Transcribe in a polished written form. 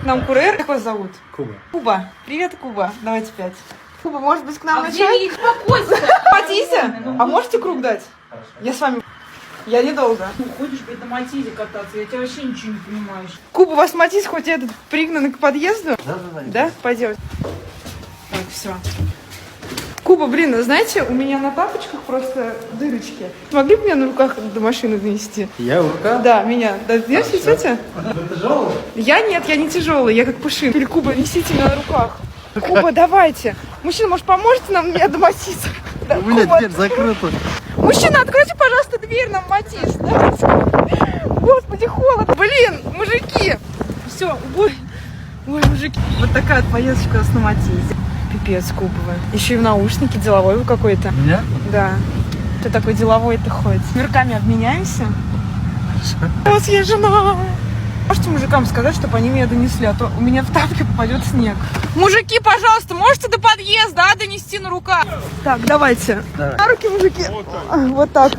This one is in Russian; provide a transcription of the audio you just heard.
К нам курьер. Как вас зовут? Куба. Куба. Привет, Куба. Давайте 5. Куба, может быть, к нам на где чай? их покойся? Матися, а можете круг дать? Хорошо. Я с вами. Я недолго. Ну, ходишь, блядь, на Матизе кататься, я тебя вообще ничего не понимаешь. Куба, у вас Матис хоть этот пригнан к подъезду? Да. Да? Пойдем. Так, все. Куба, блин, знаете, у меня на тапочках просто дырочки. Могли бы меня на руках до машины донести? Я рука? Да, меня. Да, несите? Вы тяжелый? Я нет, я не тяжелый, я как пушин. Или Куба, несите меня на руках. Куба, давайте. Мужчина, может, поможете нам меня до Матиса? Да, У меня Куба. дверь закрыта. Мужчина, откройте, пожалуйста, дверь нам, Матис. Давайте. Господи, холодно. Блин, мужики. Все, ой, мужики. Вот такая вот поездочка у нас на Матизе. Пипец, Кубовый. Еще и в наушнике, деловой вы какой-то. Меня? Да. Ты такой деловой ты ходит. С мирками обменяемся? У вас есть жена. Можете мужикам сказать, чтобы они меня донесли, а то у меня в тапке попадет снег. Мужики, пожалуйста, можете до подъезда, донести на руках? Так, давайте. Давай. На руки, мужики. Вот так.